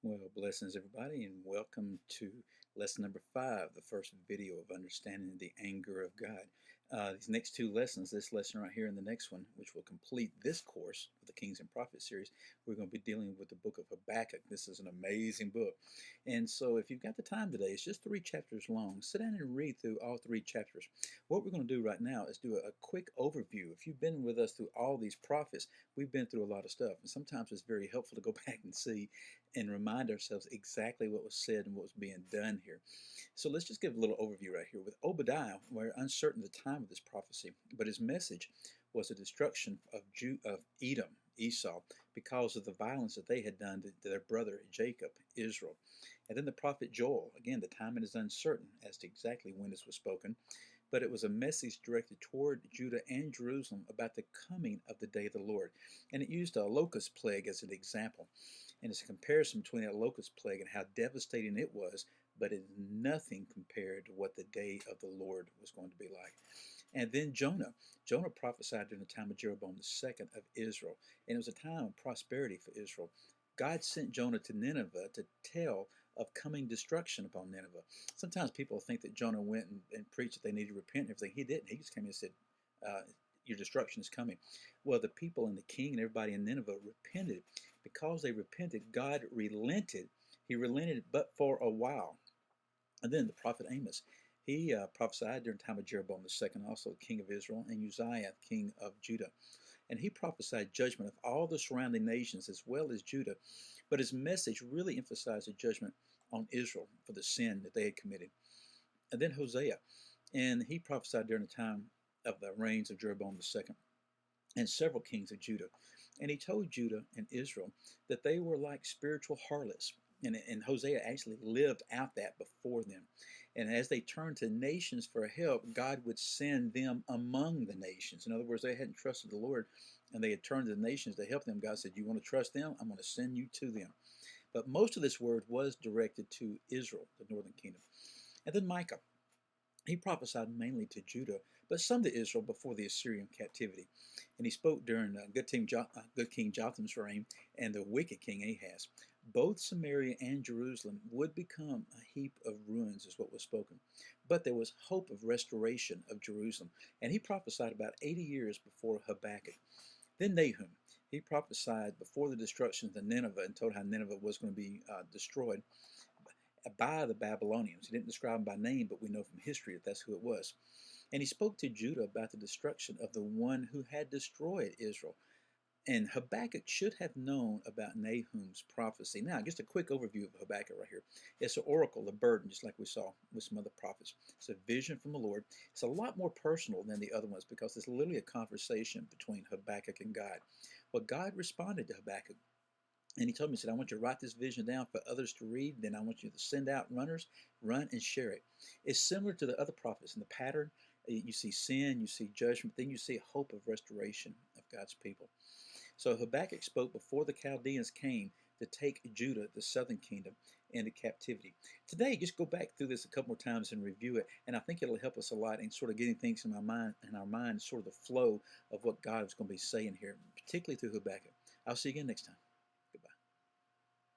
Well, blessings, everybody, and welcome to lesson number 5, the first video of understanding the anger of God. These next two lessons, this lesson right here and the next one, which will complete this course of the Kings and Prophets series, we're going to be dealing with the book of Habakkuk. This is an amazing book. And so if you've got the time today, it's just 3 chapters long. Sit down and read through all 3 chapters. What we're going to do right now is do a quick overview. If you've been with us through all these prophets, we've been through a lot of stuff. And sometimes it's very helpful to go back and see and remind ourselves exactly what was said and what was being done here. So let's just give a little overview right here. With Obadiah, we're uncertain the time of this prophecy, but his message was the destruction of Edom, Esau, because of the violence that they had done to their brother Jacob, Israel. And then the prophet Joel, again, the timing is uncertain as to exactly when this was spoken, but it was a message directed toward Judah and Jerusalem about the coming of the day of the Lord. And it used a locust plague as an example. And it's a comparison between that locust plague and how devastating it was, but it is nothing compared to what the day of the Lord was going to be like. And then Jonah. Jonah prophesied during the time of Jeroboam II of Israel. And it was a time of prosperity for Israel. God sent Jonah to Nineveh to tell of coming destruction upon Nineveh. Sometimes people think that Jonah went and preached that they needed to repent and everything. He didn't. He just came and said, your destruction is coming. Well, the people and the king and everybody in Nineveh repented. Because they repented, God relented. He relented but for a while. And then the prophet Amos, he prophesied during the time of Jeroboam II, also the king of Israel, and Uzziah, king of Judah. And he prophesied judgment of all the surrounding nations as well as Judah. But his message really emphasized the judgment on Israel for the sin that they had committed. And then Hosea, and he prophesied during the time of the reigns of Jeroboam II and several kings of Judah. And he told Judah and Israel that they were like spiritual harlots. And Hosea actually lived out that before them. And as they turned to nations for help, God would send them among the nations. In other words, they hadn't trusted the Lord, and they had turned to the nations to help them. God said, you want to trust them? I'm going to send you to them. But most of this word was directed to Israel, the northern kingdom. And then Micah. He prophesied mainly to Judah, but some to Israel before the Assyrian captivity. And he spoke during good King Jotham's reign and the wicked King Ahaz. Both Samaria and Jerusalem would become a heap of ruins, is what was spoken. But there was hope of restoration of Jerusalem. And he prophesied about 80 years before Habakkuk. Then Nahum, he prophesied before the destruction of Nineveh and told how Nineveh was going to be destroyed by the Babylonians. He didn't describe them by name, but we know from history that that's who it was. And he spoke to Judah about the destruction of the one who had destroyed Israel. And Habakkuk should have known about Nahum's prophecy. Now, just a quick overview of Habakkuk right here. It's an oracle, a burden, just like we saw with some other prophets. It's a vision from the Lord. It's a lot more personal than the other ones because it's literally a conversation between Habakkuk and God. Well, God responded to Habakkuk. And he told me, he said, I want you to write this vision down for others to read. Then I want you to send out runners, run and share it. It's similar to the other prophets in the pattern. You see sin, you see judgment, then you see hope of restoration of God's people. So Habakkuk spoke before the Chaldeans came to take Judah, the southern kingdom, into captivity. Today, just go back through this a couple more times and review it, and I think it'll help us a lot in sort of getting things in our mind, sort of the flow of what God is going to be saying here, particularly through Habakkuk. I'll see you again next time.